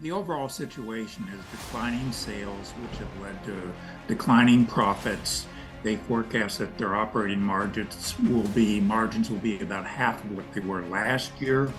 The overall situation is declining sales, which have led to declining profits. They forecast that their operating margins will be about half of what they were last year.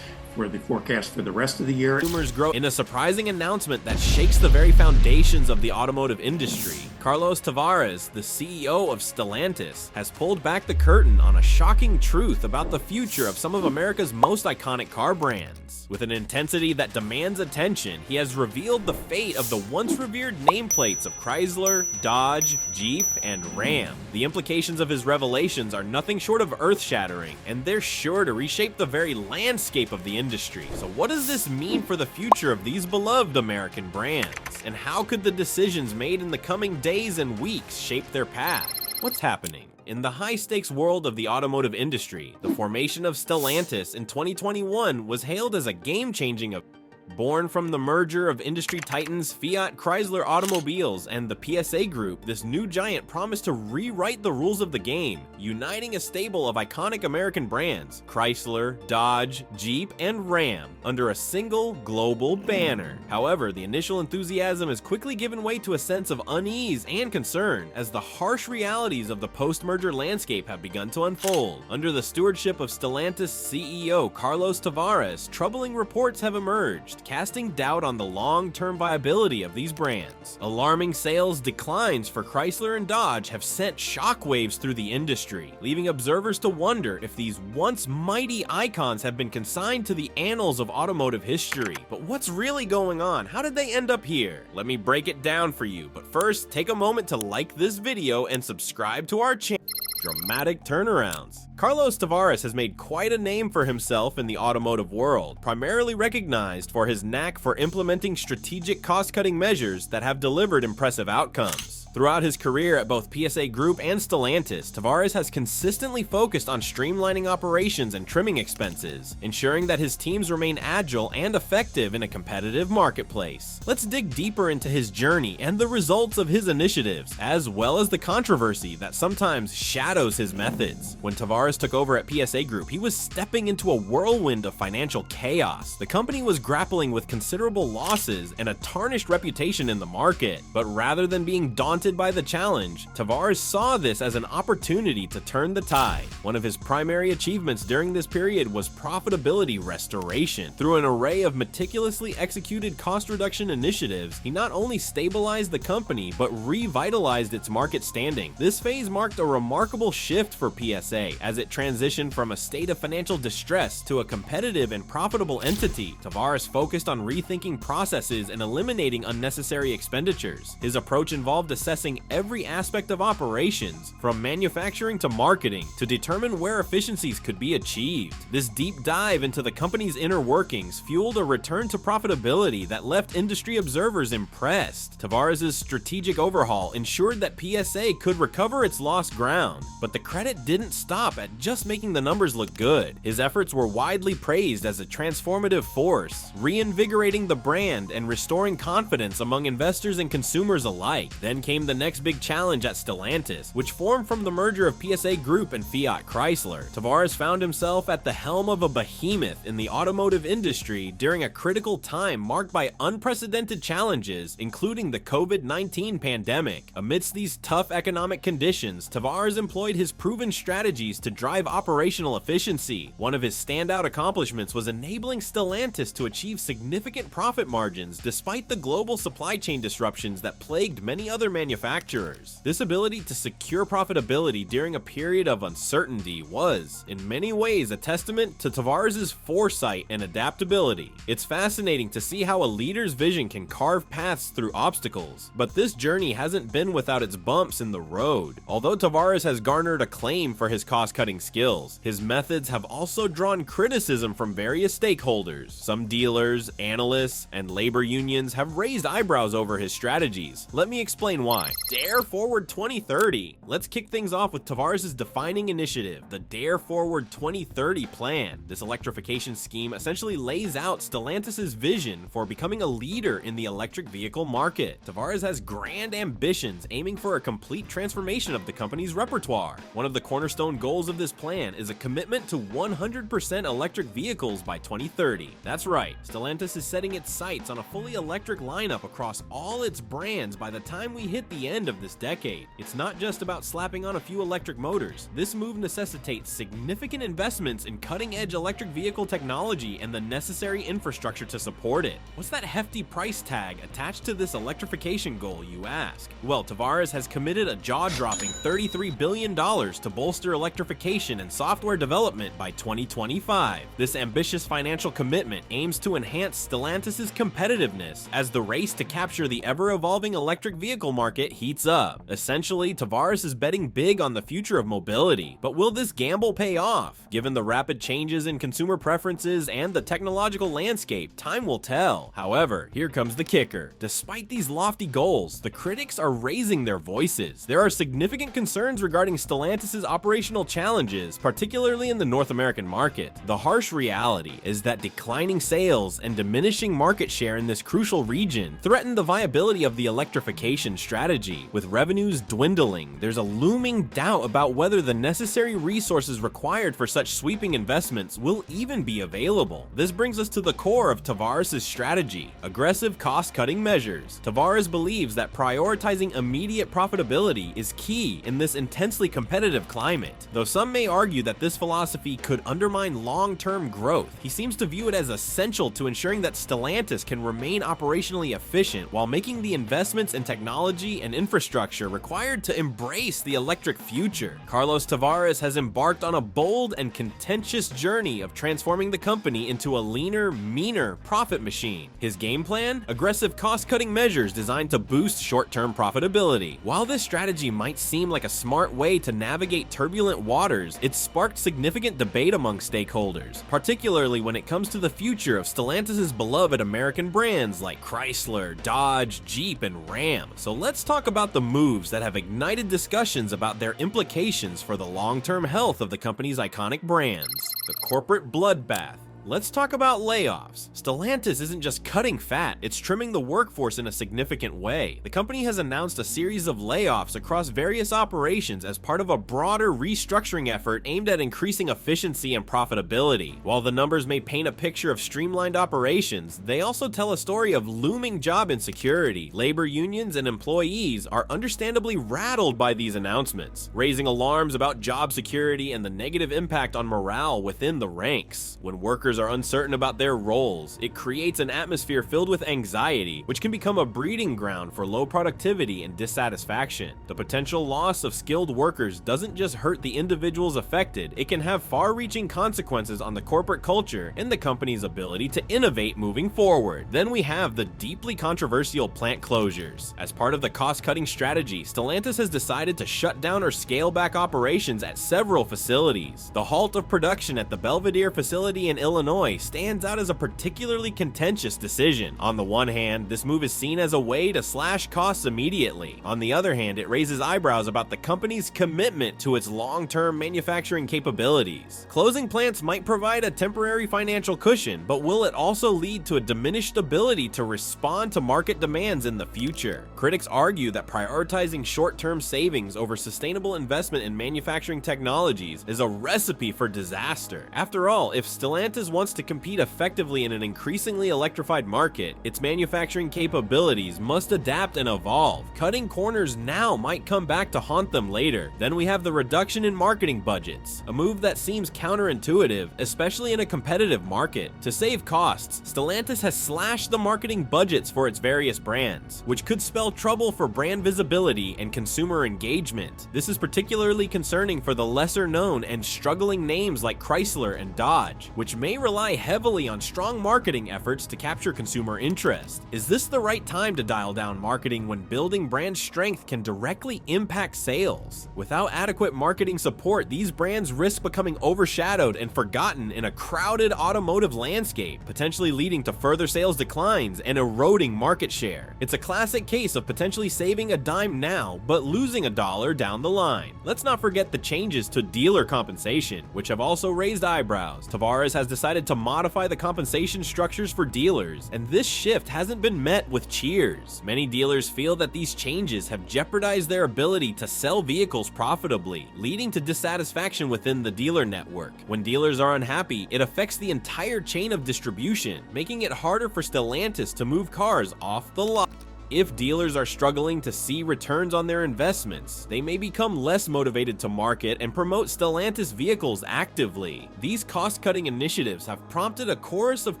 For the forecast for the rest of the year. Consumers grow in a surprising announcement that shakes the very foundations of the automotive industry. Carlos Tavares, the CEO of Stellantis, has pulled back the curtain on a shocking truth about the future of some of America's most iconic car brands. With an intensity that demands attention, he has revealed the fate of the once revered nameplates of Chrysler, Dodge, Jeep, and RAM. The implications of his revelations are nothing short of earth-shattering, and they're sure to reshape the very landscape of the industry. So what does this mean for the future of these beloved American brands? And how could the decisions made in the coming days and weeks shape their path? What's happening? In the high-stakes world of the automotive industry, the formation of Stellantis in 2021 was hailed as a game-changing event. Born from the merger of industry titans Fiat Chrysler Automobiles and the PSA Group, this new giant promised to rewrite the rules of the game, uniting a stable of iconic American brands, Chrysler, Dodge, Jeep, and Ram, under a single global banner. However, the initial enthusiasm has quickly given way to a sense of unease and concern as the harsh realities of the post-merger landscape have begun to unfold. Under the stewardship of Stellantis CEO Carlos Tavares, troubling reports have emerged, casting doubt on the long-term viability of these brands. Alarming sales declines for Chrysler and Dodge have sent shockwaves through the industry, leaving observers to wonder if these once mighty icons have been consigned to the annals of automotive history. But what's really going on? How did they end up here? Let me break it down for you, but first, take a moment to like this video and subscribe to our channel. Dramatic turnarounds. Carlos Tavares has made quite a name for himself in the automotive world, primarily recognized for his knack for implementing strategic cost-cutting measures that have delivered impressive outcomes. Throughout his career at both PSA Group and Stellantis, Tavares has consistently focused on streamlining operations and trimming expenses, ensuring that his teams remain agile and effective in a competitive marketplace. Let's dig deeper into his journey and the results of his initiatives, as well as the controversy that sometimes shadows his methods. When Tavares took over at PSA Group, he was stepping into a whirlwind of financial chaos. The company was grappling with considerable losses and a tarnished reputation in the market, but rather than being daunted by the challenge, Tavares saw this as an opportunity to turn the tide. One of his primary achievements during this period was profitability restoration. Through an array of meticulously executed cost reduction initiatives, he not only stabilized the company, but revitalized its market standing. This phase marked a remarkable shift for PSA as it transitioned from a state of financial distress to a competitive and profitable entity. Tavares focused on rethinking processes and eliminating unnecessary expenditures. His approach involved assessing every aspect of operations, from manufacturing to marketing, to determine where efficiencies could be achieved. This deep dive into the company's inner workings fueled a return to profitability that left industry observers impressed. Tavares' strategic overhaul ensured that PSA could recover its lost ground, but the credit didn't stop at just making the numbers look good. His efforts were widely praised as a transformative force, reinvigorating the brand and restoring confidence among investors and consumers alike. Then came the next big challenge at Stellantis, which formed from the merger of PSA Group and Fiat Chrysler. Tavares found himself at the helm of a behemoth in the automotive industry during a critical time marked by unprecedented challenges, including the COVID-19 pandemic. Amidst these tough economic conditions, Tavares employed his proven strategies to drive operational efficiency. One of his standout accomplishments was enabling Stellantis to achieve significant profit margins despite the global supply chain disruptions that plagued many other manufacturers. This ability to secure profitability during a period of uncertainty was, in many ways, a testament to Tavares' foresight and adaptability. It's fascinating to see how a leader's vision can carve paths through obstacles, but this journey hasn't been without its bumps in the road. Although Tavares has garnered acclaim for his cost-cutting skills, his methods have also drawn criticism from various stakeholders. Some dealers, analysts, and labor unions have raised eyebrows over his strategies. Let me explain why. Dare Forward 2030. Let's kick things off with Tavares' defining initiative, the Dare Forward 2030 plan. This electrification scheme essentially lays out Stellantis' vision for becoming a leader in the electric vehicle market. Tavares has grand ambitions, aiming for a complete transformation of the company's repertoire. One of the cornerstone goals of of this plan is a commitment to 100% electric vehicles by 2030. That's right, Stellantis is setting its sights on a fully electric lineup across all its brands by the time we hit the end of this decade. It's not just about slapping on a few electric motors. This move necessitates significant investments in cutting-edge electric vehicle technology and the necessary infrastructure to support it. What's that hefty price tag attached to this electrification goal, you ask? Well, Tavares has committed a jaw-dropping $33 billion to bolster electrification and software development by 2025. This ambitious financial commitment aims to enhance Stellantis' competitiveness as the race to capture the ever-evolving electric vehicle market heats up. Essentially, Tavares is betting big on the future of mobility, but will this gamble pay off? Given the rapid changes in consumer preferences and the technological landscape, time will tell. However, here comes the kicker. Despite these lofty goals, the critics are raising their voices. There are significant concerns regarding Stellantis' operational challenges, particularly in the North American market. The harsh reality is that declining sales and diminishing market share in this crucial region threaten the viability of the electrification strategy. With revenues dwindling, there's a looming doubt about whether the necessary resources required for such sweeping investments will even be available. This brings us to the core of Tavares' strategy: aggressive cost-cutting measures. Tavares believes that prioritizing immediate profitability is key in this intensely competitive climate. Though some may argue that this philosophy could undermine long-term growth, he seems to view it as essential to ensuring that Stellantis can remain operationally efficient while making the investments in technology and infrastructure required to embrace the electric future. Carlos Tavares has embarked on a bold and contentious journey of transforming the company into a leaner, meaner profit machine. His game plan? Aggressive cost-cutting measures designed to boost short-term profitability. While this strategy might seem like a smart way to navigate turbulent waters, it's sparked significant debate among stakeholders, particularly when it comes to the future of Stellantis' beloved American brands like Chrysler, Dodge, Jeep, and RAM. So let's talk about the moves that have ignited discussions about their implications for the long-term health of the company's iconic brands. The corporate bloodbath. Let's talk about layoffs. Stellantis isn't just cutting fat, it's trimming the workforce in a significant way. The company has announced a series of layoffs across various operations as part of a broader restructuring effort aimed at increasing efficiency and profitability. While the numbers may paint a picture of streamlined operations, they also tell a story of looming job insecurity. Labor unions and employees are understandably rattled by these announcements, raising alarms about job security and the negative impact on morale within the ranks. When workers are uncertain about their roles, it creates an atmosphere filled with anxiety, which can become a breeding ground for low productivity and dissatisfaction. The potential loss of skilled workers doesn't just hurt the individuals affected, it can have far-reaching consequences on the corporate culture and the company's ability to innovate moving forward. Then we have the deeply controversial plant closures. As part of the cost-cutting strategy, Stellantis has decided to shut down or scale back operations at several facilities. The halt of production at the Belvedere facility in Illinois stands out as a particularly contentious decision. On the one hand, this move is seen as a way to slash costs immediately. On the other hand, it raises eyebrows about the company's commitment to its long-term manufacturing capabilities. Closing plants might provide a temporary financial cushion, but will it also lead to a diminished ability to respond to market demands in the future? Critics argue that prioritizing short-term savings over sustainable investment in manufacturing technologies is a recipe for disaster. After all, if Stellantis wants to compete effectively in an increasingly electrified market, its manufacturing capabilities must adapt and evolve. Cutting corners now might come back to haunt them later. Then we have the reduction in marketing budgets, a move that seems counterintuitive, especially in a competitive market. To save costs, Stellantis has slashed the marketing budgets for its various brands, which could spell trouble for brand visibility and consumer engagement. This is particularly concerning for the lesser-known and struggling names like Chrysler and Dodge, which may rely heavily on strong marketing efforts to capture consumer interest. Is this the right time to dial down marketing when building brand strength can directly impact sales? Without adequate marketing support, these brands risk becoming overshadowed and forgotten in a crowded automotive landscape, potentially leading to further sales declines and eroding market share. It's a classic case of potentially saving a dime now, but losing a dollar down the line. Let's not forget the changes to dealer compensation, which have also raised eyebrows. Tavares has decided decided to modify the compensation structures for dealers, and this shift hasn't been met with cheers. Many dealers feel that these changes have jeopardized their ability to sell vehicles profitably, leading to dissatisfaction within the dealer network. When dealers are unhappy, it affects the entire chain of distribution, making it harder for Stellantis to move cars off the lot. If dealers are struggling to see returns on their investments, they may become less motivated to market and promote Stellantis vehicles actively. These cost-cutting initiatives have prompted a chorus of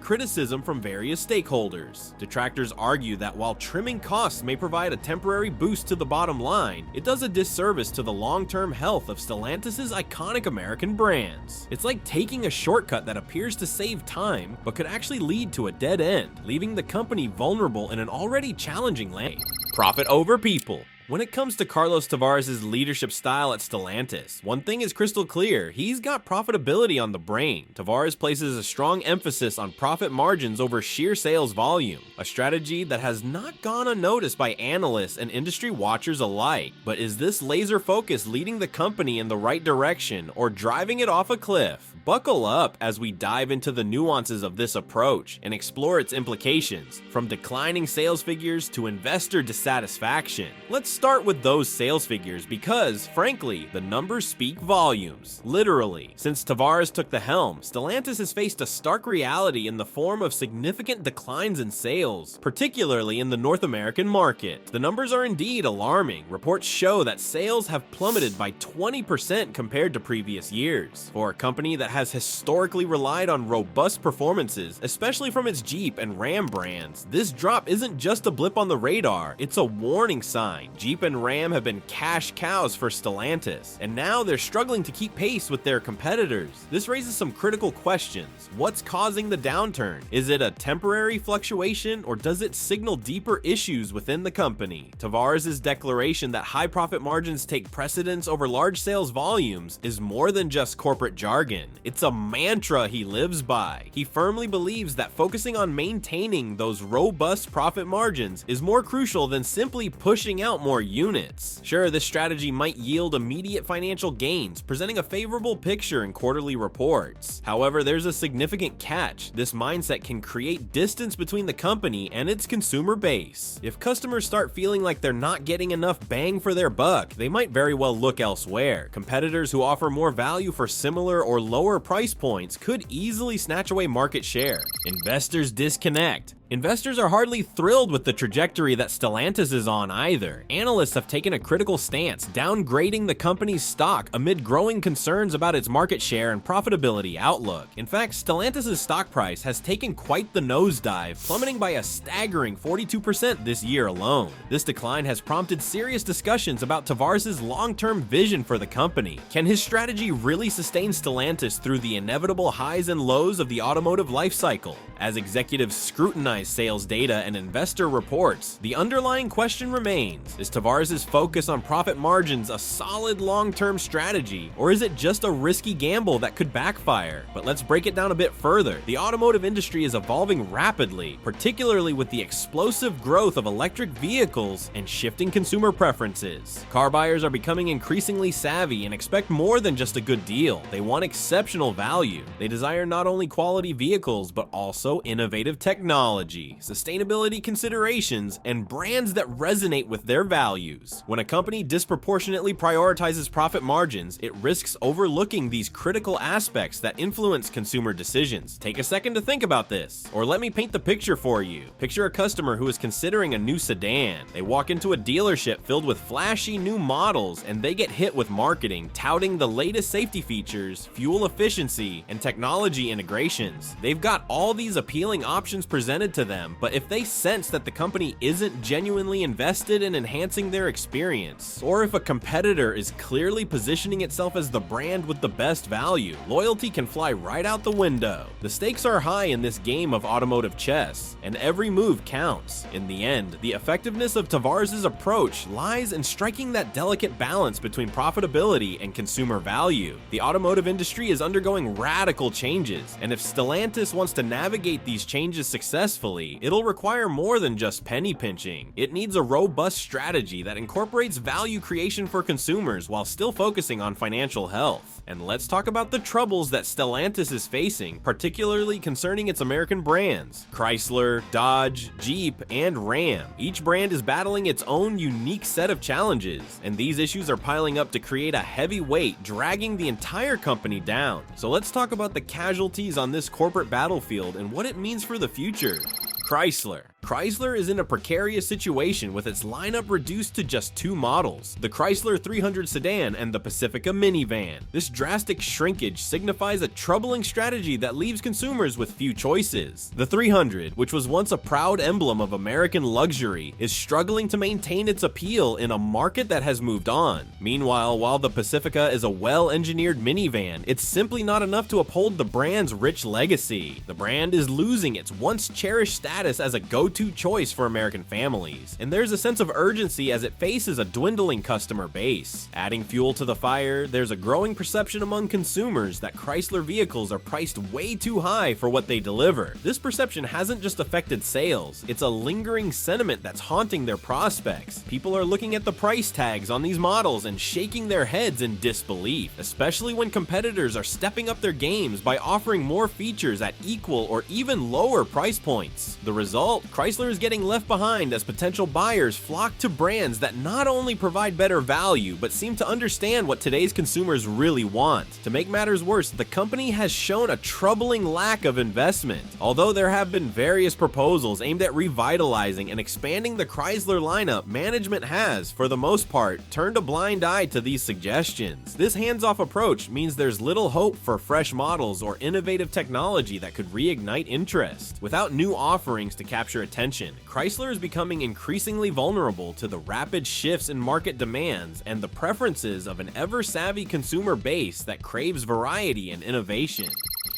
criticism from various stakeholders. Detractors argue that while trimming costs may provide a temporary boost to the bottom line, it does a disservice to the long-term health of Stellantis' iconic American brands. It's like taking a shortcut that appears to save time, but could actually lead to a dead end, leaving the company vulnerable in an already challenging lane. Profit over people. When it comes to Carlos Tavares' leadership style at Stellantis, one thing is crystal clear: he's got profitability on the brain. Tavares places a strong emphasis on profit margins over sheer sales volume, a strategy that has not gone unnoticed by analysts and industry watchers alike. But is this laser focus leading the company in the right direction or driving it off a cliff? Buckle up as we dive into the nuances of this approach and explore its implications, from declining sales figures to investor dissatisfaction. Let's start with those sales figures because, frankly, the numbers speak volumes. Literally, since Tavares took the helm, Stellantis has faced a stark reality in the form of significant declines in sales, particularly in the North American market. The numbers are indeed alarming. Reports show that sales have plummeted by 20% compared to previous years. For a company that has historically relied on robust performances, especially from its Jeep and Ram brands, this drop isn't just a blip on the radar, it's a warning sign. Jeep and Ram have been cash cows for Stellantis, and now they're struggling to keep pace with their competitors. This raises some critical questions. What's causing the downturn? Is it a temporary fluctuation, or does it signal deeper issues within the company? Tavares' declaration that high profit margins take precedence over large sales volumes is more than just corporate jargon. It's a mantra he lives by. He firmly believes that focusing on maintaining those robust profit margins is more crucial than simply pushing out more units. Sure, this strategy might yield immediate financial gains, presenting a favorable picture in quarterly reports. However, there's a significant catch. This mindset can create distance between the company and its consumer base. If customers start feeling like they're not getting enough bang for their buck, they might very well look elsewhere. Competitors who offer more value for similar or lower price points could easily snatch away market share. Investors disconnect. Investors are hardly thrilled with the trajectory that Stellantis is on either. Analysts have taken a critical stance, downgrading the company's stock amid growing concerns about its market share and profitability outlook. In fact, Stellantis' stock price has taken quite the nosedive, plummeting by a staggering 42% this year alone. This decline has prompted serious discussions about Tavares' long-term vision for the company. Can his strategy really sustain Stellantis through the inevitable highs and lows of the automotive lifecycle? As executives scrutinize sales data and investor reports, the underlying question remains: is Tavares' focus on profit margins a solid long-term strategy, or is it just a risky gamble that could backfire? But let's break it down a bit further. The automotive industry is evolving rapidly, particularly with the explosive growth of electric vehicles and shifting consumer preferences. Car buyers are becoming increasingly savvy and expect more than just a good deal. They want exceptional value. They desire not only quality vehicles, but also innovative technology, sustainability considerations, and brands that resonate with their values. When a company disproportionately prioritizes profit margins, it risks overlooking these critical aspects that influence consumer decisions. Take a second to think about this, or let me paint the picture for you. Picture a customer who is considering a new sedan. They walk into a dealership filled with flashy new models, and they get hit with marketing touting the latest safety features, fuel efficiency, and technology integrations. They've got all these appealing options presented to them, but if they sense that the company isn't genuinely invested in enhancing their experience, or if a competitor is clearly positioning itself as the brand with the best value, loyalty can fly right out the window. The stakes are high in this game of automotive chess, and every move counts. In the end, the effectiveness of Tavares' approach lies in striking that delicate balance between profitability and consumer value. The automotive industry is undergoing radical changes, and if Stellantis wants to navigate these changes successfully, successfully, it'll require more than just penny pinching. It needs a robust strategy that incorporates value creation for consumers while still focusing on financial health. And let's talk about the troubles that Stellantis is facing, particularly concerning its American brands: Chrysler, Dodge, Jeep, and Ram. Each brand is battling its own unique set of challenges, and these issues are piling up to create a heavy weight, dragging the entire company down. So let's talk about the casualties on this corporate battlefield and what it means for the future. Chrysler. Chrysler is in a precarious situation with its lineup reduced to just 2 models, the Chrysler 300 sedan and the Pacifica minivan. This drastic shrinkage signifies a troubling strategy that leaves consumers with few choices. The 300, which was once a proud emblem of American luxury, is struggling to maintain its appeal in a market that has moved on. Meanwhile, while the Pacifica is a well-engineered minivan, it's simply not enough to uphold the brand's rich legacy. The brand is losing its once cherished status as a go-to choice for American families, and there's a sense of urgency as it faces a dwindling customer base. Adding fuel to the fire, there's a growing perception among consumers that Chrysler vehicles are priced way too high for what they deliver. This perception hasn't just affected sales, it's a lingering sentiment that's haunting their prospects. People are looking at the price tags on these models and shaking their heads in disbelief, especially when competitors are stepping up their games by offering more features at equal or even lower price points. The result? Chrysler is getting left behind as potential buyers flock to brands that not only provide better value, but seem to understand what today's consumers really want. To make matters worse, the company has shown a troubling lack of investment. Although there have been various proposals aimed at revitalizing and expanding the Chrysler lineup, management has, for the most part, turned a blind eye to these suggestions. This hands-off approach means there's little hope for fresh models or innovative technology that could reignite interest. Without new offerings to capture attention, Chrysler is becoming increasingly vulnerable to the rapid shifts in market demands and the preferences of an ever-savvy consumer base that craves variety and innovation.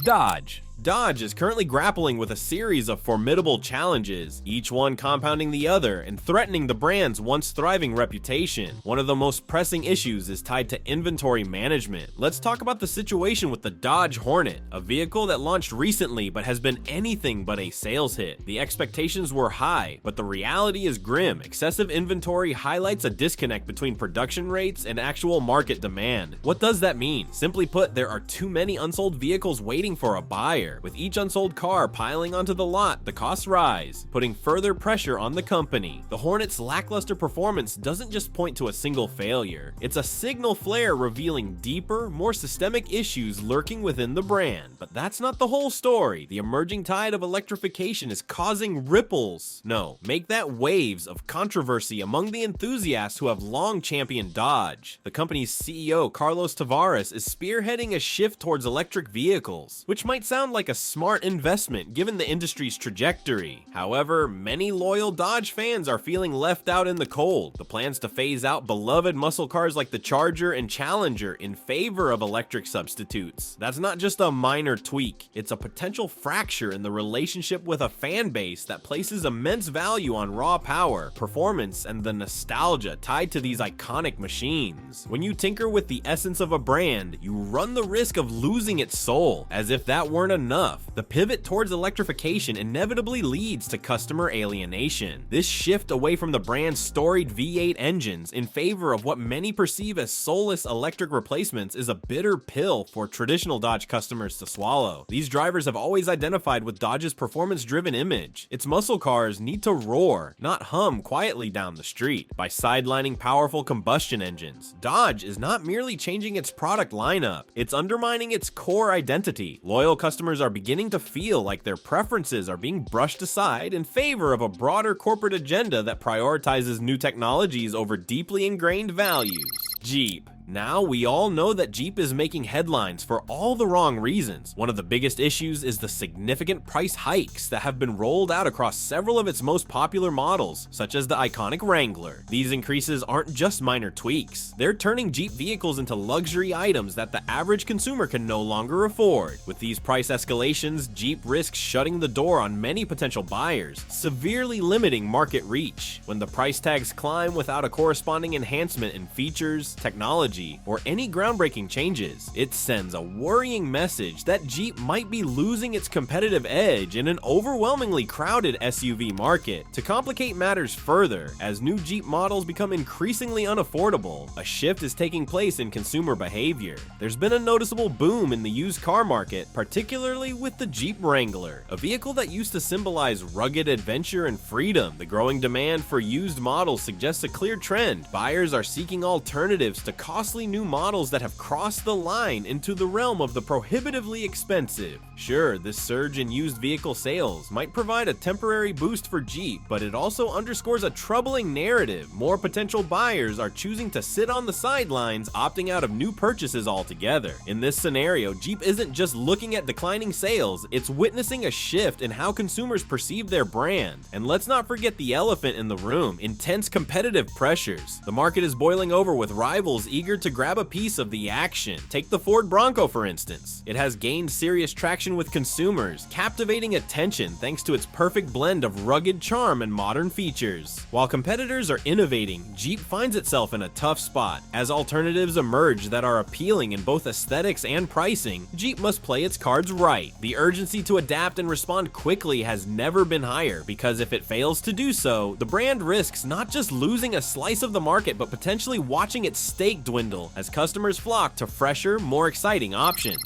Dodge. Dodge is currently grappling with a series of formidable challenges, each one compounding the other and threatening the brand's once thriving reputation. One of the most pressing issues is tied to inventory management. Let's talk about the situation with the Dodge Hornet, a vehicle that launched recently but has been anything but a sales hit. The expectations were high, but the reality is grim. Excessive inventory highlights a disconnect between production rates and actual market demand. What does that mean? Simply put, there are too many unsold vehicles waiting for a buyer. With each unsold car piling onto the lot, the costs rise, putting further pressure on the company. The Hornet's lackluster performance doesn't just point to a single failure. It's a signal flare revealing deeper, more systemic issues lurking within the brand. But that's not the whole story. The emerging tide of electrification is causing ripples. No, make that waves of controversy among the enthusiasts who have long championed Dodge. The company's CEO, Carlos Tavares, is spearheading a shift towards electric vehicles, which might sound like a smart investment given the industry's trajectory. However, many loyal Dodge fans are feeling left out in the cold. The plans to phase out beloved muscle cars like the Charger and Challenger in favor of electric substitutes. That's not just a minor tweak, it's a potential fracture in the relationship with a fan base that places immense value on raw power, performance, and the nostalgia tied to these iconic machines. When you tinker with the essence of a brand, you run the risk of losing its soul. As if that weren't enough, the pivot towards electrification inevitably leads to customer alienation. This shift away from the brand's storied V8 engines in favor of what many perceive as soulless electric replacements is a bitter pill for traditional Dodge customers to swallow. These drivers have always identified with Dodge's performance-driven image. Its muscle cars need to roar, not hum quietly down the street. By sidelining powerful combustion engines, Dodge is not merely changing its product lineup, it's undermining its core identity. Loyal customers are beginning to feel like their preferences are being brushed aside in favor of a broader corporate agenda that prioritizes new technologies over deeply ingrained values. Jeep. Now, we all know that Jeep is making headlines for all the wrong reasons. One of the biggest issues is the significant price hikes that have been rolled out across several of its most popular models, such as the iconic Wrangler. These increases aren't just minor tweaks. They're turning Jeep vehicles into luxury items that the average consumer can no longer afford. With these price escalations, Jeep risks shutting the door on many potential buyers, severely limiting market reach. When the price tags climb without a corresponding enhancement in features, technology, technology or any groundbreaking changes. It sends a worrying message that Jeep might be losing its competitive edge in an overwhelmingly crowded SUV market. To complicate matters further, as new Jeep models become increasingly unaffordable, a shift is taking place in consumer behavior. There's been a noticeable boom in the used car market, particularly with the Jeep Wrangler, a vehicle that used to symbolize rugged adventure and freedom. The growing demand for used models suggests a clear trend. Buyers are seeking alternatives to costly new models that have crossed the line into the realm of the prohibitively expensive. Sure, this surge in used vehicle sales might provide a temporary boost for Jeep, but it also underscores a troubling narrative. More potential buyers are choosing to sit on the sidelines, opting out of new purchases altogether. In this scenario, Jeep isn't just looking at declining sales, it's witnessing a shift in how consumers perceive their brand. And let's not forget the elephant in the room: intense competitive pressures. The market is boiling over with rivals eager to grab a piece of the action. Take the Ford Bronco for instance. It has gained serious traction with consumers, captivating attention thanks to its perfect blend of rugged charm and modern features. While competitors are innovating, Jeep finds itself in a tough spot. As alternatives emerge that are appealing in both aesthetics and pricing, Jeep must play its cards right. The urgency to adapt and respond quickly has never been higher, because if it fails to do so, the brand risks not just losing a slice of the market, but potentially watching its stake dwindle as customers flock to fresher, more exciting options.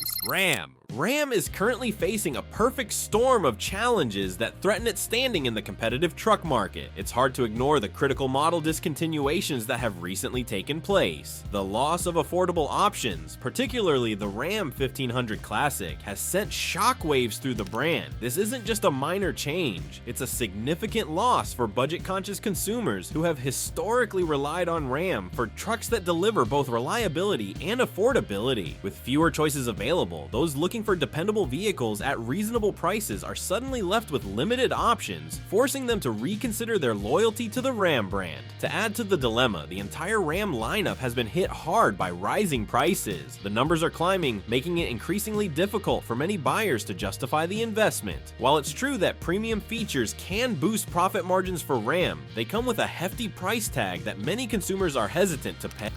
RAM is currently facing a perfect storm of challenges that threaten its standing in the competitive truck market. It's hard to ignore the critical model discontinuations that have recently taken place. The loss of affordable options, particularly the Ram 1500 Classic, has sent shockwaves through the brand. This isn't just a minor change, it's a significant loss for budget-conscious consumers who have historically relied on Ram for trucks that deliver both reliability and affordability. With fewer choices available, those looking for dependable vehicles at reasonable prices are suddenly left with limited options, forcing them to reconsider their loyalty to the Ram brand. To add to the dilemma, the entire Ram lineup has been hit hard by rising prices. The numbers are climbing, making it increasingly difficult for many buyers to justify the investment. While it's true that premium features can boost profit margins for Ram, they come with a hefty price tag that many consumers are hesitant to pay.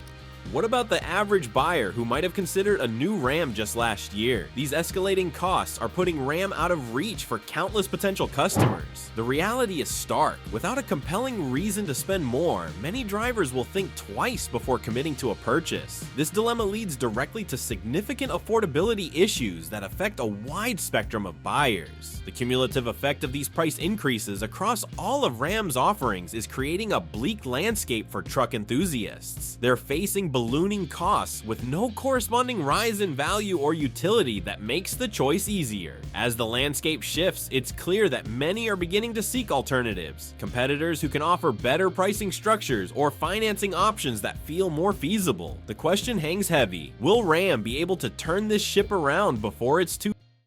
What about the average buyer who might have considered a new Ram just last year? These escalating costs are putting Ram out of reach for countless potential customers. The reality is stark. Without a compelling reason to spend more, many drivers will think twice before committing to a purchase. This dilemma leads directly to significant affordability issues that affect a wide spectrum of buyers. The cumulative effect of these price increases across all of Ram's offerings is creating a bleak landscape for truck enthusiasts. They're facing ballooning costs with no corresponding rise in value or utility that makes the choice easier. As the landscape shifts, it's clear that many are beginning to seek alternatives. Competitors who can offer better pricing structures or financing options that feel more feasible. The question hangs heavy: will Ram be able to turn this ship around before it's too